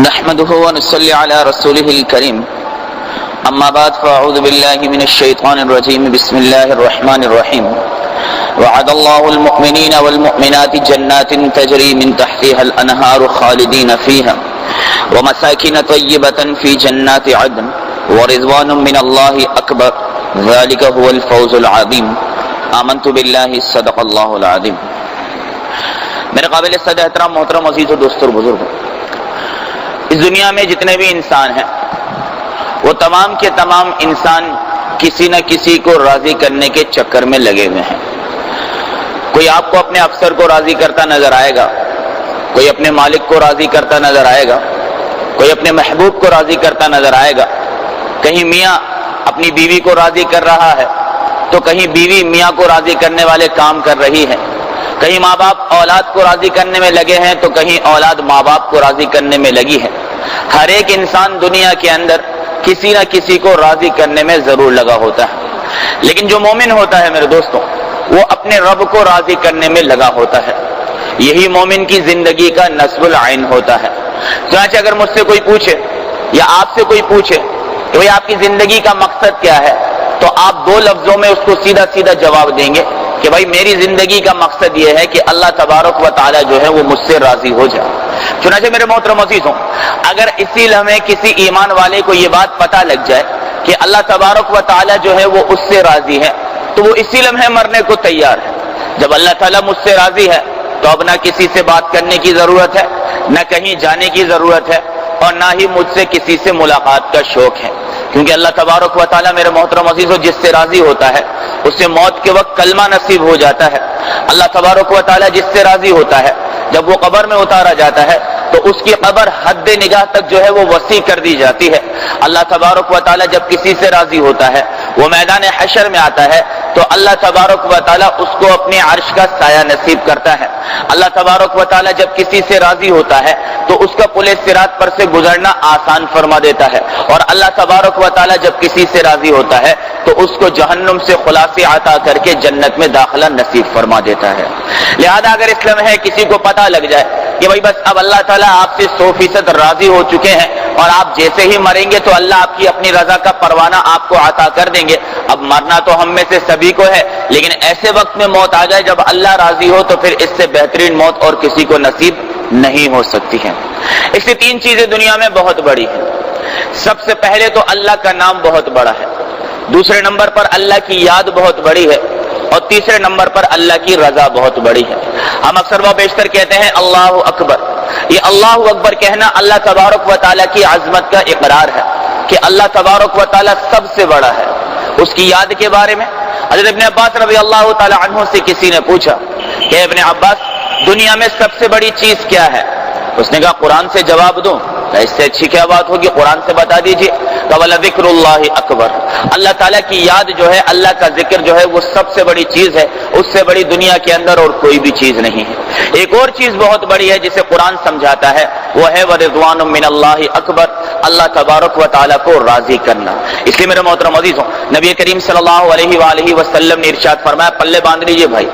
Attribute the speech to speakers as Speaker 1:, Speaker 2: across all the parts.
Speaker 1: نحمده ونصلي على رسوله الكريم اما بعد فاعوذ بالله من الشيطان الرجيم بسم الله الرحمن الرحيم وعد الله المؤمنين والمؤمنات جنات تجري من تحتها الانهار خالدين فيها ومساكن طيبة في جنات عدن ورضوان من الله اكبر ذلك هو الفوز العظيم آمنت بالله صدق الله العظيم۔ میرے قابل صد احترام محترم عزیز و دوستو بزرگ، اس دنیا میں جتنے بھی انسان ہیں وہ تمام کے تمام انسان کسی نہ کسی کو راضی کرنے کے چکر میں لگے ہوئے ہیں۔ کوئی آپ کو اپنے افسر کو راضی کرتا نظر آئے گا، کوئی اپنے مالک کو راضی کرتا نظر آئے گا، کوئی اپنے محبوب کو راضی کرتا نظر آئے گا۔ کہیں میاں اپنی بیوی کو راضی کر رہا ہے تو کہیں بیوی میاں کو راضی کرنے والے کام کر رہی ہے، کہیں ماں باپ اولاد کو راضی کرنے میں لگے ہیں تو کہیں اولاد ماں باپ کو راضی کرنے میں لگی ہے۔ ہر ایک انسان دنیا کے اندر کسی نہ کسی کو راضی کرنے میں ضرور لگا ہوتا ہے، لیکن جو مومن ہوتا ہے میرے دوستوں وہ اپنے رب کو راضی کرنے میں لگا ہوتا ہے۔ یہی مومن کی زندگی کا نصب العین ہوتا ہے۔ چنانچہ اگر مجھ سے کوئی پوچھے یا آپ سے کوئی پوچھے کہ بھئی آپ کی زندگی کا مقصد کیا ہے، تو آپ دو لفظوں میں اس کو سیدھا سیدھا جواب دیں گے کہ بھائی میری زندگی کا مقصد یہ ہے کہ اللہ تبارک و تعالی جو ہے وہ مجھ سے راضی ہو جائے۔ چنانچہ میرے محترم عزیزوں، اگر اسی لمحے کسی ایمان والے کو یہ بات پتہ لگ جائے کہ اللہ تبارک و تعالی جو ہے وہ اس سے راضی ہے تو وہ اسی لمحے مرنے کو تیار ہے۔ جب اللہ تعالیٰ مجھ سے راضی ہے تو اب نہ کسی سے بات کرنے کی ضرورت ہے، نہ کہیں جانے کی ضرورت ہے، اور نہ ہی مجھ سے کسی سے ملاقات کا شوق ہے، کیونکہ اللہ تبارک و تعالیٰ میرے محترم عزیزوں جس سے راضی ہوتا ہے اس سے موت کے وقت کلمہ نصیب ہو جاتا ہے۔ اللہ تبارک و تعالیٰ جس سے راضی ہوتا ہے جب وہ قبر میں اتارا جاتا ہے تو اس کی قبر حد نگاہ تک جو ہے وہ وسیع کر دی جاتی ہے۔ اللہ تبارک و تعالیٰ جب کسی سے راضی ہوتا ہے وہ میدان حشر میں آتا ہے تو اللہ تبارک و تعالیٰ اس کو اپنے عرش کا سایہ نصیب کرتا ہے۔ اللہ تبارک و تعالیٰ جب کسی سے راضی ہوتا ہے تو اس کا پل صراط پر سے گزرنا آسان فرما دیتا ہے، اور اللہ تبارک و تعالیٰ جب کسی سے راضی ہوتا ہے تو اس کو جہنم سے خلاصی عطا کر کے جنت میں داخلہ نصیب فرما دیتا ہے۔ لہذا اگر اس لمحے کسی کو پتہ لگ جائے کہ بھائی بس اب اللہ تعالیٰ آپ سے 100% راضی ہو چکے ہیں اور آپ جیسے ہی مریں گے تو اللہ آپ کی اپنی رضا کا پروانہ آپ کو عطا کر دیں گے، اب مرنا تو ہم میں سے سبھی کو ہے، لیکن ایسے وقت میں موت آ جائے جب اللہ راضی ہو تو پھر اس سے بہترین موت اور کسی کو نصیب نہیں ہو سکتی ہے۔ اس سے تین چیزیں دنیا میں بہت بڑی ہیں۔ سب سے پہلے تو اللہ کا نام بہت بڑا ہے، دوسرے نمبر پر اللہ کی یاد بہت بڑی ہے، اور تیسرے نمبر پر اللہ کی رضا بہت بڑی ہے۔ ہم اکثر و بیشتر کہتے ہیں اللہ اکبر۔ یہ اللہ اکبر کہنا اللہ تبارک و تعالیٰ کی عظمت کا اقرار ہے کہ اللہ تبارک و تعالیٰ سب سے بڑا ہے۔ اس کی یاد کے بارے میں حضرت ابن عباس رضی اللہ تعالی عنہ سے کسی نے پوچھا کہ ابن عباس دنیا میں سب سے بڑی چیز کیا ہے؟ اس نے کہا قرآن سے جواب دوں؟ اس سے اچھی کیا بات ہوگی، قرآن سے بتا دیجئے۔ وَلَذِكْرُ اللَّهِ أَكْبَرُ، اللہ تعالیٰ کی یاد جو ہے، اللہ کا ذکر جو ہے وہ سب سے بڑی چیز ہے، اس سے بڑی دنیا کے اندر اور کوئی بھی چیز نہیں ہے۔ ایک اور چیز بہت بڑی ہے جسے قرآن سمجھاتا ہے، وہ ہے وَرِضْوَانٌ مِّنَ اللَّهِ أَكْبَرُ، اللہ تبارک و تعالیٰ کو راضی کرنا۔ اس لیے میرے محترم عزیزوں، نبی کریم صلی اللہ علیہ وآلہ وسلم نے ارشاد فرمایا، پلے باندھ لیجئے بھائی،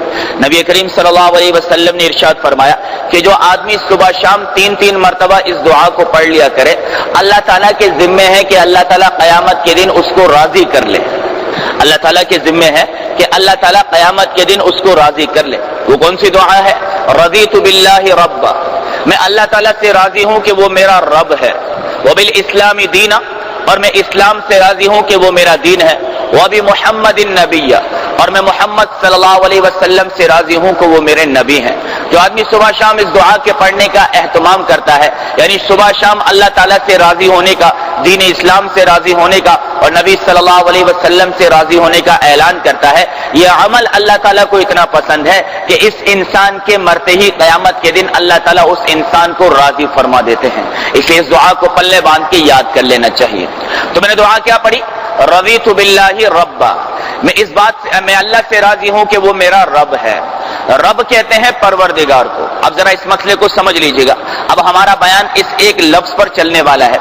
Speaker 1: نبی کریم صلی اللہ علیہ وسلم نے ارشاد فرمایا کہ جو آدمی صبح شام 3 مرتبہ اس دعا کو پڑھ لیا کرے، اللہ تعالیٰ کے ذمے ہے کہ اللہ تعالیٰ قیامت کے دن اس کو راضی کر لے۔ اللہ تعالیٰ کے ذمے ہے کہ اللہ تعالیٰ قیامت کے دن اس کو راضی کر لے۔ وہ کون سی دعا ہے؟ رضیت باللہ ربا، میں اللہ تعالیٰ سے راضی ہوں کہ وہ میرا رب ہے، وبالاسلام دینا، اور میں اسلام سے راضی ہوں کہ وہ میرا دین ہے، وبمحمد النبی، اور میں محمد صلی اللہ علیہ وسلم سے راضی ہوں کہ وہ میرے نبی ہیں۔ جو آدمی صبح شام اس دعا کے پڑھنے کا اہتمام کرتا ہے، یعنی صبح شام اللہ تعالیٰ سے راضی ہونے کا، دین اسلام سے راضی ہونے کا اور نبی صلی اللہ علیہ وسلم سے راضی ہونے کا اعلان کرتا ہے، یہ عمل اللہ تعالیٰ کو اتنا پسند ہے کہ اس انسان کے مرتے ہی قیامت کے دن اللہ تعالیٰ اس انسان کو راضی فرما دیتے ہیں۔ اس لیے اس دعا کو پلے باندھ کے یاد کر لینا چاہیے۔ تو میں نے دعا کیا پڑھی؟ رضیت باللہ ربا، میں اللہ سے راضی ہوں کہ وہ میرا رب ہے۔ رب کہتے ہیں پروردگار کو۔ اب ذرا اس مسئلے کو سمجھ لیجئے گا، اب ہمارا بیان اس ایک لفظ پر چلنے والا ہے۔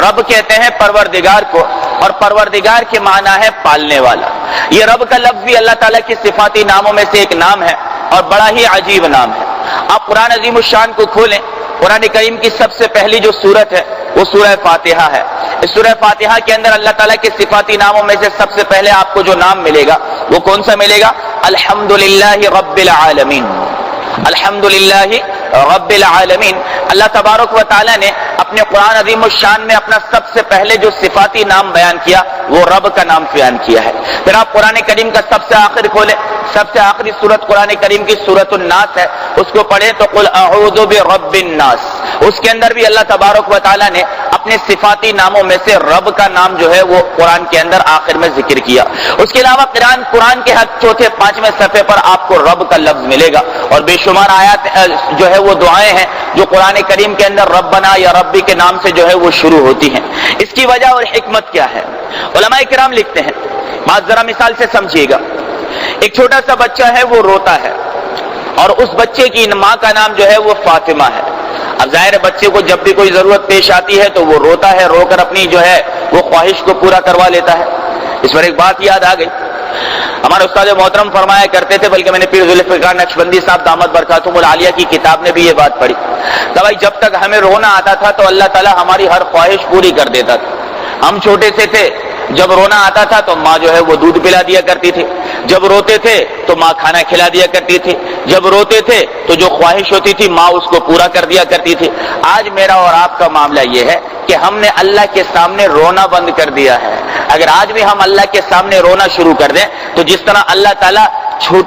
Speaker 1: رب کہتے ہیں پروردگار کو، اور پروردگار کے معنی ہے پالنے والا۔ یہ رب کا لفظ بھی اللہ تعالیٰ کی صفاتی ناموں میں سے ایک نام ہے اور بڑا ہی عجیب نام ہے۔ آپ قرآن عظیم الشان کو کھولیں قرآن کریم کی سب سے پہلی جو سورت ہے وہ سورہ فاتحہ ہے. اس سورہ فاتحہ کے اندر اللہ تعالیٰ کے صفاتی ناموں میں سے سب سے پہلے آپ کو جو نام ملے گا وہ کون سا ملے گا؟ الحمدللہ رب العالمین. الحمدللہ رب العالمین. اللہ تبارک و تعالیٰ نے اپنے قرآن عظیم الشان میں اپنا سب سے پہلے جو صفاتی نام بیان کیا وہ رب کا نام بیان کیا ہے. پھر آپ قرآن کریم کا سب سے آخر کھولیں، سب سے آخری سورت قرآن کریم کی سورۃ الناس ہے، اس کو پڑھیں تو قل اعوذ برب الناس. اس کے اندر بھی اللہ تبارک و تعالیٰ نے اپنے صفاتی ناموں میں سے رب کا نام جو ہے وہ قرآن کے اندر آخر میں ذکر کیا. اس کے علاوہ قرآن کے ہر چوتھے پانچویں صفحے پر آپ کو رب کا لفظ ملے گا، اور بے شمار آیات جو ہے وہ دعائیں ہیں جو قرآن کریم کے اندر ربنا یا ربی کے نام سے جو ہے وہ شروع ہوتی ہیں. اس کی وجہ اور حکمت کیا ہے؟ علماء کرام لکھتے ہیں، بات ذرا مثال سے سمجھیے گا. ایک چھوٹا سا بچہ ہے وہ روتا ہے، اور اس بچے کی ماں کا نام جو ہے وہ فاطمہ ہے. اب ظاہر ہے بچے کو جب بھی کوئی ضرورت پیش آتی ہے تو وہ روتا ہے، رو کر اپنی جو ہے وہ خواہش کو پورا کروا لیتا ہے. اس پر ایک بات یاد آ گئی، ہمارے استاد محترم فرمایا کرتے تھے، بلکہ میں نے پیر ذوالفقار نقشبندی صاحب دامت برکاتہم العالیہ کی کتاب میں بھی یہ بات پڑھی کہ بھائی جب تک ہمیں رونا آتا تھا تو اللہ تعالیٰ ہماری ہر خواہش پوری کر دیتا تھا. ہم چھوٹے سے تھے، جب رونا آتا تھا تو ماں جو ہے وہ دودھ پلا دیا کرتی تھی، جب روتے تھے تو ماں کھانا کھلا دیا کرتی تھی، جب روتے تھے تو جو خواہش ہوتی تھی ماں اس کو پورا کر دیا کرتی تھی. آج میرا اور آپ کا معاملہ یہ ہے کہ ہم نے اللہ کے سامنے رونا بند کر دیا ہے. اگر آج بھی ہم اللہ کے سامنے رونا شروع کر دیں تو جس طرح اللہ تعالیٰ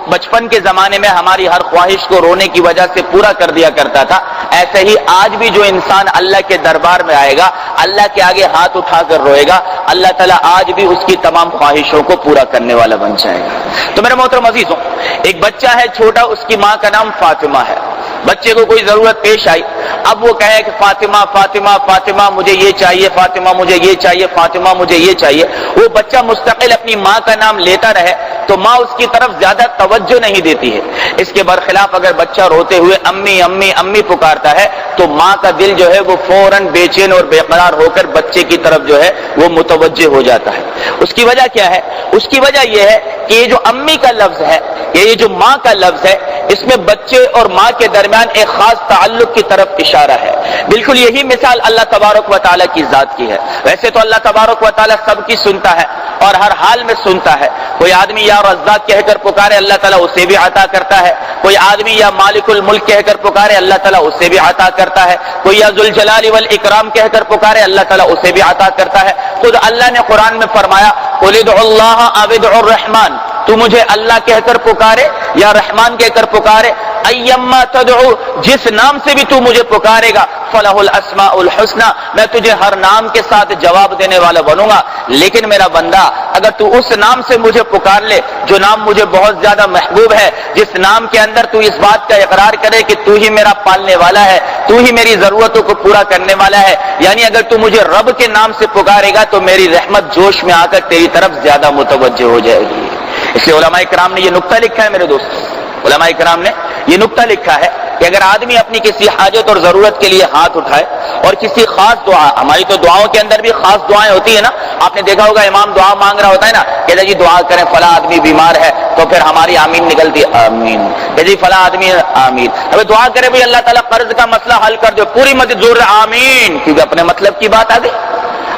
Speaker 1: بچپن کے زمانے میں ہماری ہر خواہش کو رونے کی وجہ سے پورا کر دیا کرتا تھا، ایسے ہی آج بھی جو انسان اللہ کے دربار میں آئے گا، اللہ کے آگے ہاتھ اٹھا کر روئے گا، اللہ تعالیٰ آج بھی اس کی تمام خواہشوں کو پورا کرنے والا بن جائے گا. تو میرے محترم عزیزوں، ایک بچہ ہے چھوٹا، اس کی ماں کا نام فاطمہ ہے. بچے کو کوئی ضرورت پیش آئی، اب وہ کہے کہ فاطمہ فاطمہ فاطمہ مجھے یہ چاہیے، فاطمہ مجھے یہ چاہیے، فاطمہ مجھے یہ چاہیے. وہ بچہ مستقل اپنی ماں کا نام لیتا رہے تو ماں اس کی طرف زیادہ توجہ نہیں دیتی ہے. اس کے برخلاف اگر بچہ روتے ہوئے امی امی امی پکارتا ہے تو ماں کا دل جو ہے وہ فوراً بے چین اور بے قرار ہو کر بچے کی طرف جو ہے وہ متوجہ ہو جاتا ہے. اس کی وجہ کیا ہے؟ اس کی وجہ یہ ہے کہ یہ جو امی کا لفظ ہے، یہ جو ماں کا لفظ ہے، اس میں بچے اور ماں کے درمیان ایک خاص تعلق کی طرف اشارہ ہے. بالکل یہی مثال اللہ تبارک و تعالیٰ کی ذات کی ہے. ویسے تو اللہ تبارک و تعالیٰ سب کی سنتا ہے اور ہر حال میں سنتا ہے. کوئی آدمی یا رزاق کہہ کر پکارے اللہ تعالیٰ اسے بھی عطا کرتا ہے. کوئی آدمی یا مالک الملک کہہ کر پکارے اللہ تعالیٰ اسے بھی عطا کرتا ہے. کوئی یا ذوالجلال والاکرام کہہ کر پکارے اللہ تعالیٰ اسے بھی عطا کرتا ہے. خود اللہ نے قرآن میں فرمایا قل ادعوا اللہ او ادعوا الرحمن، تو مجھے اللہ کہہ کر پکارے یا رحمان کہہ کر پکارے، ایما تدعو، جس نام سے بھی تو مجھے پکارے گا، فلہ الاسماء الحسنى، میں تجھے ہر نام کے ساتھ جواب دینے والا بنوں گا. لیکن میرا بندہ اگر تو اس نام سے مجھے پکار لے جو نام مجھے بہت زیادہ محبوب ہے، جس نام کے اندر تو اس بات کا اقرار کرے کہ تو ہی میرا پالنے والا ہے، تو ہی میری ضرورتوں کو پورا کرنے والا ہے، یعنی اگر تو مجھے رب کے نام سے پکارے گا تو میری رحمت جوش میں آ کر تیری طرف زیادہ متوجہ ہو جائے گی. اس لیے علماء کرام نے یہ نقطہ لکھا ہے میرے دوست، علماء کرام نے یہ نقطہ لکھا ہے کہ اگر آدمی اپنی کسی حاجت اور ضرورت کے لیے ہاتھ اٹھائے اور کسی خاص دعا، ہماری تو دعاؤں کے اندر بھی خاص دعائیں ہوتی ہیں نا، آپ نے دیکھا ہوگا امام دعا مانگ رہا ہوتا ہے نا، کہتا جی دعا کریں فلاں آدمی بیمار ہے، تو پھر ہماری آمین نکلتی ہے آمین، کہ جی فلاں آدمی آمین. اب دعا کرے بھائی اللہ تعالیٰ قرض کا مسئلہ حل کر دو، پوری مسجد زور آمین، کیونکہ اپنے مطلب کی بات آ گئی،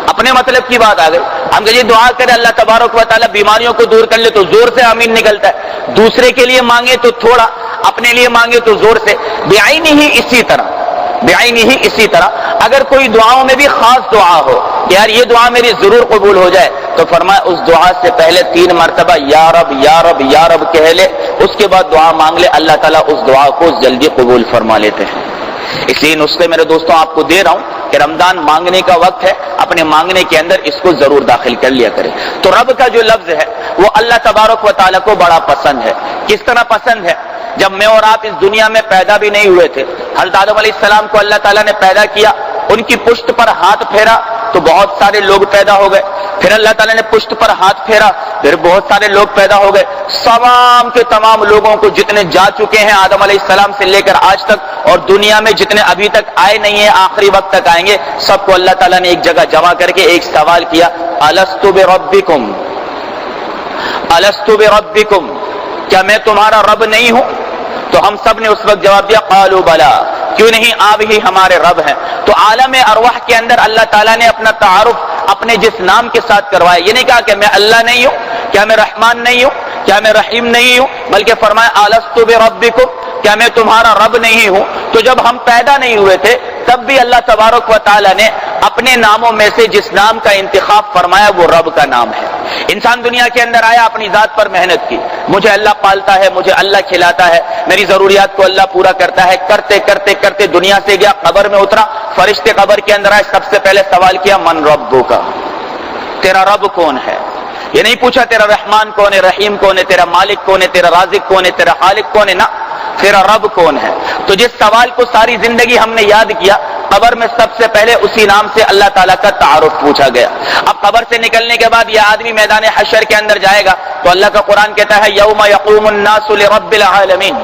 Speaker 1: اپنے مطلب کی بات آ گئی. ہم کہ جی دعا کرے اللہ تبارک و تعالیٰ بیماریوں کو دور کر لے تو زور سے آمین نکلتا ہے. دوسرے کے لیے مانگے تو تھوڑا، اپنے لیے مانگے تو زور سے. بعینی ہی اسی طرح اگر کوئی دعاؤں میں بھی خاص دعا ہو کہ یار یہ دعا میری ضرور قبول ہو جائے، تو فرمایا اس دعا سے پہلے 3 مرتبہ یا رب یا رب یا رب کہہ لے، اس کے بعد دعا مانگ لے، اللہ تعالیٰ اس دعا کو جلدی قبول فرما لیتے ہیں. اس لیے نسخے میرے دوستوں آپ کو دے رہا ہوں کہ رمضان مانگنے کا وقت ہے، اپنے مانگنے کے اندر اس کو ضرور داخل کر لیا کرے. تو رب کا جو لفظ ہے وہ اللہ تبارک و تعالیٰ کو بڑا پسند ہے. کس طرح پسند ہے؟ جب میں اور آپ اس دنیا میں پیدا بھی نہیں ہوئے تھے، حضرت آدم علیہ السلام کو اللہ تعالیٰ نے پیدا کیا، ان کی پشت پر ہاتھ پھیرا تو بہت سارے لوگ پیدا ہو گئے. پھر اللہ تعالیٰ نے پشت پر ہاتھ پھیرا، پھر بہت سارے لوگ پیدا ہو گئے. تمام کے تمام لوگوں کو جتنے جا چکے ہیں آدم علیہ السلام سے لے کر آج تک، اور دنیا میں جتنے ابھی تک آئے نہیں ہیں آخری وقت تک آئیں گے، سب کو اللہ تعالیٰ نے ایک جگہ جمع کر کے ایک سوال کیا، الست بربکم، الست بربکم، کیا میں تمہارا رب نہیں ہوں؟ تو ہم سب نے اس وقت جواب دیا قالوا بلا، کیوں نہیں آپ ہی ہمارے رب ہیں۔ تو عالم ارواح کے اندر اللہ تعالیٰ نے اپنا تعارف اپنے جس نام کے ساتھ کروایا، یہ نہیں کہا کہ میں اللہ نہیں ہوں، کیا میں رحمان نہیں ہوں، کیا میں رحیم نہیں ہوں، بلکہ فرمایا الستو بربکم، کیا میں تمہارا رب نہیں ہوں۔ تو جب ہم پیدا نہیں ہوئے تھے تب بھی اللہ تبارک و تعالیٰ نے اپنے ناموں میں سے جس نام کا انتخاب فرمایا وہ رب کا نام ہے۔ انسان دنیا کے اندر آیا، اپنی ذات پر محنت کی، مجھے اللہ پالتا ہے، مجھے اللہ کھلاتا ہے، میری ضروریات کو اللہ پورا کرتا ہے، کرتے کرتے کرتے دنیا سے گیا، قبر میں اترا، فرشتے قبر کے اندر آئے، سب سے پہلے سوال کیا من ربک، تیرا رب کون ہے؟ یہ نہیں پوچھا تیرا رحمان کون ہے، رحیم کون ہے، تیرا مالک کون ہے، تیرا رازق کون ہے، تیرا خالق کون ہے، نہ، تیرا رب کون ہے۔ تو جس سوال کو ساری زندگی ہم نے یاد کیا، قبر میں سب سے پہلے اسی نام سے اللہ تعالیٰ کا تعارف پوچھا گیا۔ اب قبر سے نکلنے کے بعد یہ آدمی میدان حشر کے اندر جائے گا تو اللہ کا قرآن کہتا ہے یوم یقوم الناس لرب العالمین،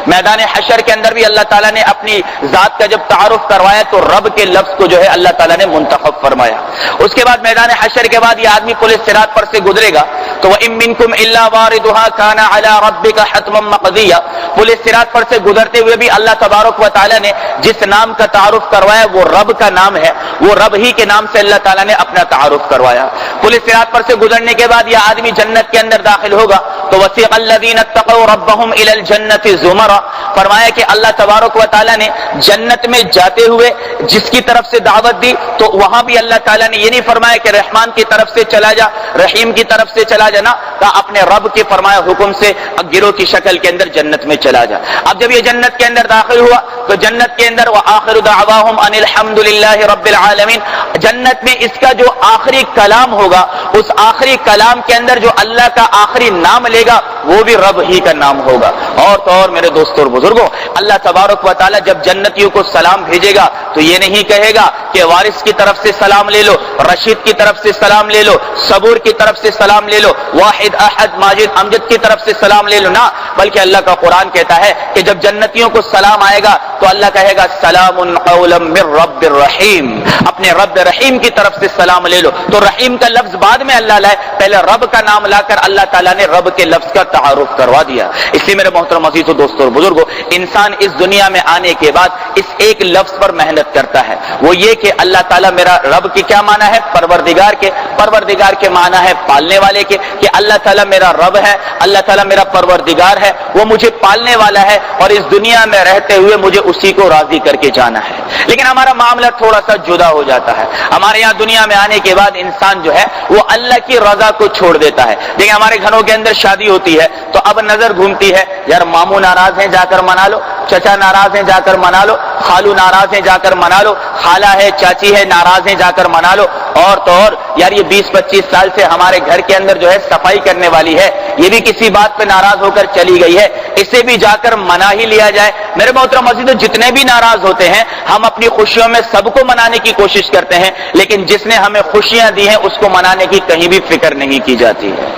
Speaker 1: میدان حشر کے اندر بھی اللہ تعالیٰ نے اپنی ذات کا جب تعارف کروایا تو رب کے لفظ کو جو ہے اللہ تعالیٰ نے منتخب فرمایا۔ اس کے بعد میدان حشر کے بعد یہ آدمی پل صراط پر سے گزرے گا تو وَإِن مِّنكُمْ إِلَّا وَارِدُهَا كَانَ عَلَى رَبِّكَ حَتْمًا مَّقْضِيًّا، پل صراط پر سے گزرتے ہوئے بھی اللہ تبارک و تعالیٰ نے جس نام کا تعارف کروایا وہ رب کا نام ہے، وہ رب ہی کے نام سے اللہ تعالیٰ نے اپنا تعارف کروایا۔ پل صراط پر سے گزرنے کے بعد یہ آدمی جنت کے اندر داخل ہوگا تو وَسِيقَ الَّذِينَ اتَّقَوْا رَبَّهُمْ إِلَى الْجَنَّةِ زُمَرًا، فرمایا کہ اللہ تبارک و تعالیٰ نے جنت میں جاتے ہوئے جس کی طرف سے دعوت دی تو وہاں بھی اللہ تعالیٰ نے یہ نہیں فرمایا کہ رحمان کی طرف سے چلا جا، رحیم کی طرف سے چلا جانا، کہا اپنے رب کے فرمایا حکم سے گروہ کی شکل کے اندر جنت میں چلا جا۔ اب جب یہ جنت کے اندر داخل ہوا تو جنت کے اندر وآخر دعواہم ان الحمد للہ رب العالمین، جنت میں اس کا جو آخری کلام ہوگا اس آخری کلام کے اندر جو اللہ کا آخری نام لے گا وہ بھی رب ہی کا نام ہوگا۔ اور تو اور میرے دوستوں اور بزرگوں، اللہ تبارک و تعالیٰ جب جنتیوں کو سلام بھیجے گا تو یہ نہیں کہے گا کہ وارث کی طرف سے سلام لے لو، رشید کی طرف سے سلام لے لو، صبور کی طرف سے سلام لے لو، واحد احد ماجد امجد کی طرف سے سلام لے لو، نہ، بلکہ اللہ کا قرآن کہتا ہے کہ جب جنتیوں کو سلام آئے گا تو اللہ کہے گا سلام قولا من رب الرحیم، اپنے رب رحیم کی طرف سے سلام لے لو۔ تو رحیم کا لفظ بعد میں اللہ لائے، پہلے رب کا نام لا کر اللہ تعالیٰ نے رب کے لفظ کا تعارف کروا دیا۔ اس لیے میرے محترم عزیزو دوستو اور بزرگوں، انسان اس دنیا میں آنے کے بعد اس ایک لفظ پر محنت کرتا ہے، وہ یہ کہ اللہ تعالیٰ میرا رب کی کیا معنی ہے؟ پروردگار کے معنی ہے پالنے والے کے، کہ اللہ تعالیٰ میرا رب ہے، اللہ تعالیٰ میرا پروردگار ہے، وہ مجھے پالنے والا ہے اور اس دنیا میں رہتے ہوئے مجھے اسی کو راضی کر کے جانا ہے۔ لیکن ہمارا معاملہ تھوڑا سا جدا ہو جاتا ہے، ہمارے یہاں دنیا میں آنے کے بعد انسان جو ہے وہ اللہ کی رضا کو چھوڑ دیتا ہے۔ دیکھیں ہمارے گھروں کے اندر شادی ہوتی ہے تو اب نظر گھومتی ہے، یار ماموں ناراض ہیں جا کر منا لو، چچا ناراض ہیں جا کر منا لو، خالو ناراض ہیں جا کر منا لو، خالہ ہے چاچی ہے ناراض ہیں جا کر منا لو، اور تو اور یار یہ 20-25 سال سے ہمارے گھر کے اندر جو ہے صفائی کرنے والی ہے، یہ بھی کسی بات پہ ناراض ہو کر چلی گئی ہے، اسے بھی جا کر منا ہی لیا جائے۔ میرے محترم عزیزو، جتنے بھی ناراض ہوتے ہیں ہم اپنی خوشیوں میں سب کو منانے کی کوشش کرتے ہیں، لیکن جس نے ہمیں خوشیاں دی ہیں اس کو منانے کی کہیں بھی فکر نہیں کی جاتی ہے۔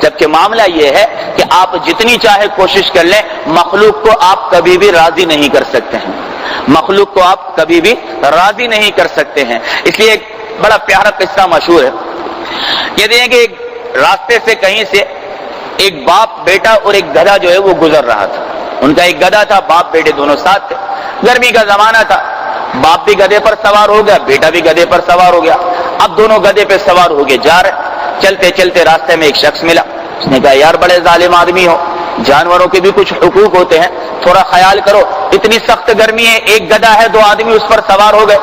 Speaker 1: جبکہ معاملہ یہ ہے کہ آپ جتنی چاہے کوشش کر لیں، مخلوق کو آپ کبھی بھی راضی نہیں کر سکتے ہیں، مخلوق کو آپ کبھی بھی راضی نہیں کر سکتے ہیں۔ اس لیے ایک بڑا پیارا قصہ مشہور ہے، یہ دیکھیں کہ ایک راستے سے کہیں سے ایک باپ بیٹا اور ایک گدھا جو ہے وہ گزر رہا تھا۔ ان کا ایک گدھا تھا، باپ بیٹے دونوں ساتھ تھے، گرمی کا زمانہ تھا، باپ بھی گدھے پر سوار ہو گیا، بیٹا بھی گدھے پر سوار ہو گیا۔ اب دونوں گدھے پہ سوار ہو گئے، جا رہے، چلتے چلتے راستے میں ایک شخص ملا، اس نے کہا یار بڑے ظالم آدمی ہو، جانوروں کے بھی کچھ حقوق ہوتے ہیں، تھوڑا خیال کرو، اتنی سخت گرمی ہے، ایک گدھا ہے، 2 آدمی اس پر سوار ہو گئے۔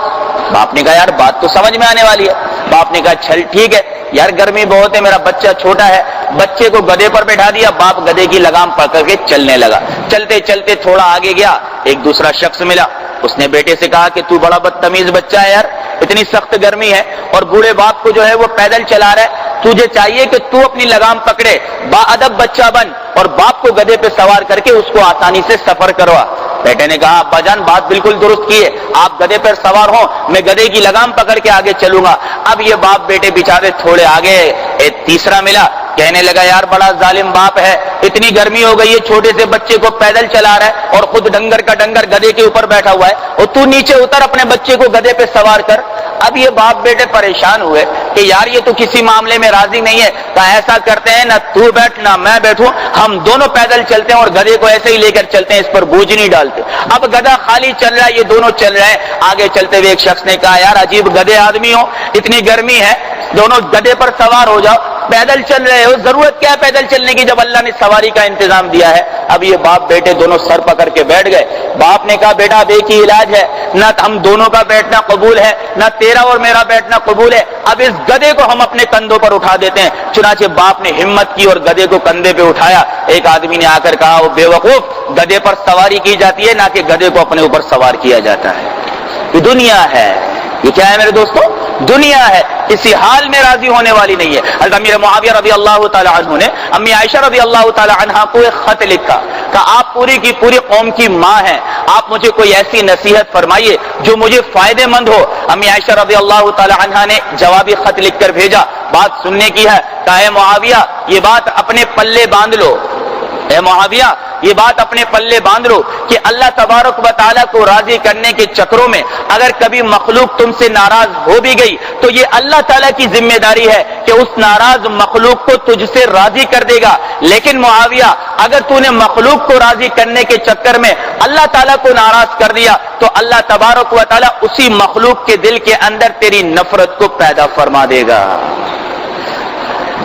Speaker 1: باپ نے کہا یار بات تو سمجھ میں آنے والی ہے۔ باپ نے کہا چل ٹھیک ہے یار، گرمی بہت ہے، میرا بچہ چھوٹا ہے، بچے کو گدھے پر بیٹھا دیا، باپ گدھے کی لگام پکڑ کے چلنے لگا۔ چلتے چلتے تھوڑا آگے گیا، ایک دوسرا شخص ملا، اس نے بیٹے سے کہا کہ تو بڑا بدتمیز بچہ ہے یار، اتنی سخت گرمی ہے اور بوڑھے باپ کو جو ہے وہ پیدل چلا رہا ہے، تجھے چاہیے کہ تو اپنی لگام پکڑے، با ادب بچہ بن اور باپ کو گدھے پہ سوار کر کے اس کو آسانی سے سفر کروا۔ بیٹے نے کہا ابا جان بات بالکل درست کی ہے، آپ گدھے پر سوار ہوں، میں گدھے کی لگام پکڑ کے آگے چلوں گا۔ اب یہ باپ بیٹے بیچارے تھوڑے آگے، ایک تیسرا ملا، کہنے لگا یار بڑا ظالم باپ ہے، اتنی گرمی ہو گئی ہے، چھوٹے سے بچے کو پیدل چلا رہا ہے اور خود ڈنگر کا ڈنگر گدھے کے اوپر بیٹھا ہوا ہے، اور تو نیچے اتر اپنے بچے کو گدھے پہ سوار کر۔ اب یہ باپ بیٹے پریشان ہوئے کہ یار یہ تو کسی معاملے میں راضی نہیں ہے، تو ایسا کرتے ہیں نہ تو بیٹھ نہ میں بیٹھوں، ہم دونوں پیدل چلتے ہیں اور گدھے کو ایسے ہی لے کر چلتے ہیں، اس پر بوجھ نہیں ڈالتے۔ اب گدھا خالی چل رہا ہے، یہ دونوں چل رہے ہیں۔ آگے چلتے ہوئے ایک شخص نے کہا یار عجیب گدھے آدمی ہو، اتنی گرمی ہے، دونوں گدھے پر سوار ہو جاؤ، پیدل چل رہے ہو، ضرورت کیا ہے پیدل چلنے کی جب اللہ نے سواری کا انتظام دیا ہے۔ اب یہ باپ بیٹے دونوں سر پکڑ کے بیٹھ گئے۔ باپ نے کہا بیٹا اب ایک ہی علاج ہے، نہ ہم دونوں کا بیٹھنا قبول ہے نہ تیرا اور میرا بیٹھنا قبول ہے، اب اس گدھے کو ہم اپنے کندھوں پر اٹھا دیتے ہیں۔ چنانچہ باپ نے ہمت کی اور گدھے کو کندھے پہ اٹھایا۔ ایک آدمی نے آ کر کہا وہ بے وقوف، گدھے پر سواری کی جاتی ہے نہ کہ گدھے کو اپنے اوپر سوار کیا جاتا ہے۔ یہ دنیا ہے، یہ کیا ہے میرے دوستو؟ دنیا ہے، کسی حال میں راضی ہونے والی نہیں ہے۔ حضرت امیر معاویہ رضی اللہ تعالی عنہ نے امی عائشہ رضی اللہ تعالی عنہا کو ایک خط لکھا کہ آپ پوری کی پوری قوم کی ماں ہیں، آپ مجھے کوئی ایسی نصیحت فرمائیے جو مجھے فائدے مند ہو۔ امی عائشہ رضی اللہ تعالی عنہا نے جوابی خط لکھ کر بھیجا، بات سننے کی ہے، کہا اے معاویہ یہ بات اپنے پلے باندھ لو، اے معاویہ یہ بات اپنے پلے باندھ لو کہ اللہ تبارک و تعالیٰ کو راضی کرنے کے چکروں میں اگر کبھی مخلوق تم سے ناراض ہو بھی گئی تو یہ اللہ تعالیٰ کی ذمہ داری ہے کہ اس ناراض مخلوق کو تجھ سے راضی کر دے گا، لیکن معاویہ اگر تو نے مخلوق کو راضی کرنے کے چکر میں اللہ تعالیٰ کو ناراض کر دیا تو اللہ تبارک و تعالیٰ اسی مخلوق کے دل کے اندر تیری نفرت کو پیدا فرما دے گا۔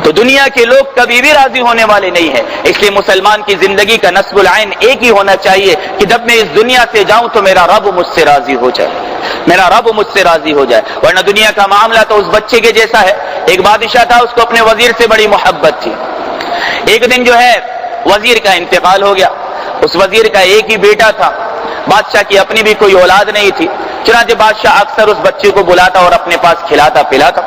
Speaker 1: تو دنیا کے لوگ کبھی بھی راضی ہونے والے نہیں ہیں، اس لیے مسلمان کی زندگی کا نصب العین ایک ہی ہونا چاہیے کہ جب میں اس دنیا سے جاؤں تو میرا رب مجھ سے راضی ہو جائے، میرا رب مجھ سے راضی ہو جائے۔ ورنہ دنیا کا معاملہ تو اس بچے کے جیسا ہے، ایک بادشاہ تھا، اس کو اپنے وزیر سے بڑی محبت تھی۔ ایک دن جو ہے وزیر کا انتقال ہو گیا، اس وزیر کا ایک ہی بیٹا تھا، بادشاہ کی اپنی بھی کوئی اولاد نہیں تھی، چنانچہ بادشاہ اکثر اس بچے کو بلاتا اور اپنے پاس کھلاتا پلاتا۔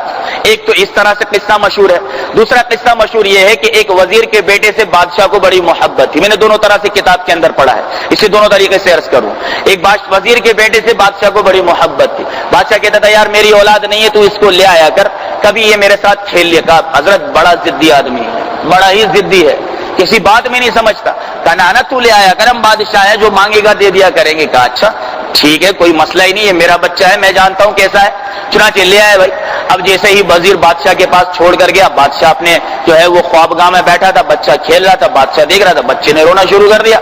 Speaker 1: ایک تو اس طرح سے قصہ مشہور ہے، دوسرا قصہ مشہور یہ ہے کہ ایک وزیر کے بیٹے سے بادشاہ کو بڑی محبت تھی، میں نے دونوں طرح سے کتاب کے اندر پڑھا ہے، اسے دونوں طریقے سے عرض کروں۔ ایک وزیر کے بیٹے سے بادشاہ کو بڑی محبت تھی، بادشاہ کہتا تھا یار میری اولاد نہیں ہے تو اس کو لے آیا کر، کبھی یہ میرے ساتھ کھیل لیا۔ کہا حضرت بڑا ضدی آدمی ہے، بڑا ہی ضدی ہے، کسی بات میں نہیں سمجھتا۔ کہا نانا تو لے آیا کر، ہم بادشاہ ہے جو مانگے گا دے دیا کریں گے۔ کہا اچھا ٹھیک ہے کوئی مسئلہ ہی نہیں ہے، میرا بچہ ہے میں جانتا ہوں کیسا ہے۔ چنانچہ لے آئے بھائی۔ اب جیسے ہی وزیر بادشاہ کے پاس چھوڑ کر گیا، بادشاہ اپنے جو ہے وہ خوابگاہ میں بیٹھا تھا، بچہ کھیل رہا تھا، بادشاہ دیکھ رہا تھا، بچے نے رونا شروع کر دیا۔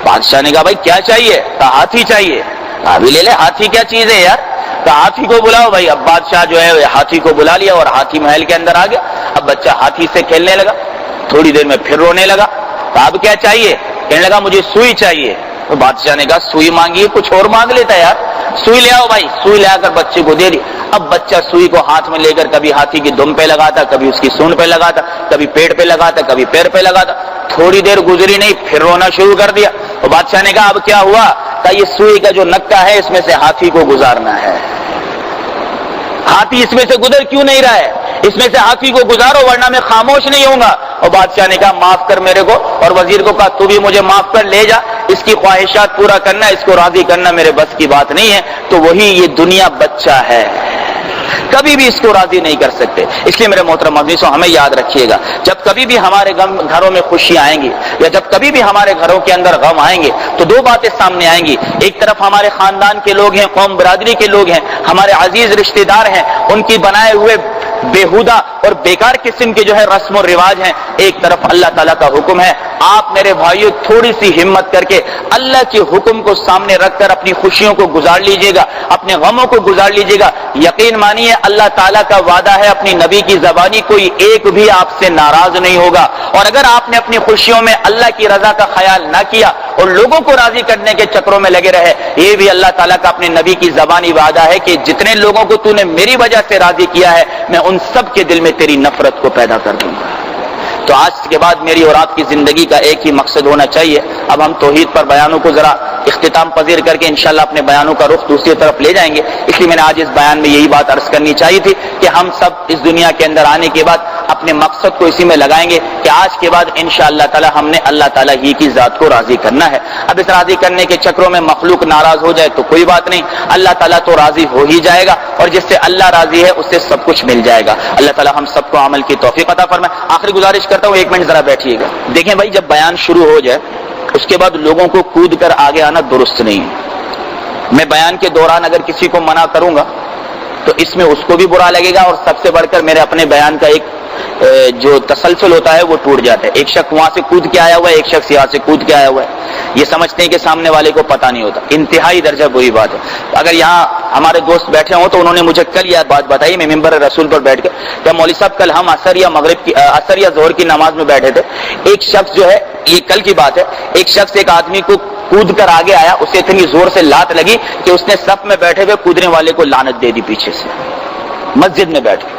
Speaker 1: بادشاہ نے کہا بھائی کیا چاہیے؟ کہا ہاتھی چاہیے۔ ابھی لے لے، ہاتھی کیا چیز ہے یار؟ کہا ہاتھی کو بلاؤ بھائی۔ اب بادشاہ جو ہے ہاتھی کو بلا لیا اور ہاتھی محل کے اندر آ گیا۔ اب بچہ ہاتھی سے کھیلنے لگا، تھوڑی دیر میں پھر رونے لگا۔ کہا اب کیا چاہیے؟ کہنے لگا مجھے سوئی چاہیے۔ تو بادشاہ نے کہا سوئی مانگیے، کچھ اور مانگ لیتا ہے یار، سوئی لے آؤ بھائی۔ سوئی لے آ کر بچے کو دے دی۔ اب بچہ سوئی کو ہاتھ میں لے کر کبھی ہاتھی کی دم پہ لگاتا، کبھی اس کی سونڈ پہ لگاتا، کبھی پیٹ پہ لگاتا، کبھی پیر پہ لگاتا۔ تھوڑی دیر گزری نہیں پھر رونا شروع کر دیا۔ تو بادشاہ نے کہا اب کیا ہوا؟ کہا یہ سوئی کا جو نکا ہے اس میں سے ہاتھی کو گزارنا ہے۔ ہاتھی اس میں سے گزر کیوں نہیں رہا ہے؟ اس میں سے ہاتھی کو گزارو ورنہ میں خاموش نہیں ہوں گا۔ اور بادشاہ نے کہا معاف کر میرے کو، اور وزیر کو کہا تو بھی مجھے معاف کر، لے جا، اس کی خواہشات پورا کرنا، اس کو راضی کرنا میرے بس کی بات نہیں ہے۔ تو وہی یہ دنیا بچہ ہے، کبھی بھی اس کو راضی نہیں کر سکتے۔ اس لیے میرے محترم عزیزوں ہمیں یاد رکھیے گا، جب کبھی بھی ہمارے گھروں میں خوشی آئیں گی یا جب کبھی بھی ہمارے گھروں کے اندر غم آئیں گے تو دو باتیں سامنے آئیں گی۔ ایک طرف ہمارے خاندان کے لوگ ہیں، قوم برادری کے لوگ ہیں، ہمارے عزیز رشتہ دار ہیں، ان کی بنائے ہوئے بےہودہ اور بیکار قسم کے جو ہے رسم و رواج ہیں، ایک طرف اللہ تعالیٰ کا حکم ہے۔ آپ میرے بھائیوں تھوڑی سی ہمت کر کے اللہ کے حکم کو سامنے رکھ کر اپنی خوشیوں کو گزار لیجئے گا، اپنے غموں کو گزار لیجئے گا۔ یقین مانیے اللہ تعالیٰ کا وعدہ ہے، اپنی نبی کی زبانی کوئی ایک بھی آپ سے ناراض نہیں ہوگا۔ اور اگر آپ نے اپنی خوشیوں میں اللہ کی رضا کا خیال نہ کیا اور لوگوں کو راضی کرنے کے چکروں میں لگے رہے، یہ بھی اللہ تعالیٰ کا اپنے نبی کی زبانی وعدہ ہے کہ جتنے لوگوں کو تو نے میری وجہ سے راضی کیا ہے میں ان سب کے دل میں تیری نفرت کو پیدا کر دوں گا۔ تو آج کے بعد میری اور آپ کی زندگی کا ایک ہی مقصد ہونا چاہیے۔ اب ہم توحید پر بیانوں کو ذرا اختتام پذیر کر کے انشاءاللہ اپنے بیانوں کا رخ دوسری طرف لے جائیں گے، اس لیے میں نے آج اس بیان میں یہی بات عرض کرنی چاہیے تھی کہ ہم سب اس دنیا کے اندر آنے کے بعد اپنے مقصد کو اسی میں لگائیں گے کہ آج کے بعد انشاءاللہ تعالی ہم نے اللہ تعالیٰ ہی کی ذات کو راضی کرنا ہے۔ اب اس راضی کرنے کے چکروں میں مخلوق ناراض ہو جائے تو کوئی بات نہیں، اللہ تعالیٰ تو راضی ہو ہی جائے گا، اور جس سے اللہ راضی ہے اس سے سب کچھ مل جائے گا۔ اللہ تعالیٰ ہم سب کو عمل کی توفیق عطا فرمائے۔ آخری گزارش کرتا ہوں، ایک منٹ ذرا بیٹھیے گا۔ دیکھیں بھائی جب بیان شروع ہو جائے اس کے بعد لوگوں کو کود کر آگے آنا درست نہیں ہے۔ میں بیان کے دوران اگر کسی کو منع کروں گا تو اس میں اس کو بھی برا لگے گا، اور سب سے بڑھ کر میرے اپنے بیان کا ایک جو تسلسل ہوتا ہے وہ ٹوٹ جاتا ہے. ایک شخص وہاں سے کود کے آیا ہوا ہے، ایک شخص یہاں سے کود کے آیا ہوا ہے، یہ سمجھتے ہیں کہ سامنے والے کو پتہ نہیں ہوتا. انتہائی درجہ بری بات ہے. اگر یہاں ہمارے دوست بیٹھے ہوں تو انہوں نے مجھے کل یہ بات بتائی، میں ممبر رسول پر بیٹھ کے، کہ مولوی صاحب کل ہم عصر یا ظہر کی نماز میں بیٹھے تھے، ایک شخص جو ہے، یہ کل کی بات ہے، ایک شخص ایک آدمی کو کود کر آگے آیا، اسے اتنی زور سے لات لگی کہ اس نے صف میں بیٹھے ہوئے کودنے والے کو لعنت دے دی پیچھے سے، مسجد میں بیٹھ کے.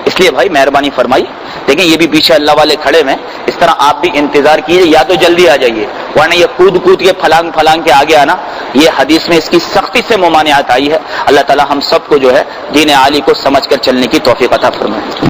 Speaker 1: اس لیے بھائی مہربانی فرمائی، دیکھیں یہ بھی پیچھے اللہ والے کھڑے ہیں، اس طرح آپ بھی انتظار کیجیے، یا تو جلدی آ جائیے، ورنہ یہ کود کے پھلانگ کے آگے آنا، یہ حدیث میں اس کی سختی سے ممانعت آئی ہے. اللہ تعالی ہم سب کو جو ہے دین عالی کو سمجھ کر چلنے کی توفیق عطا فرمائے.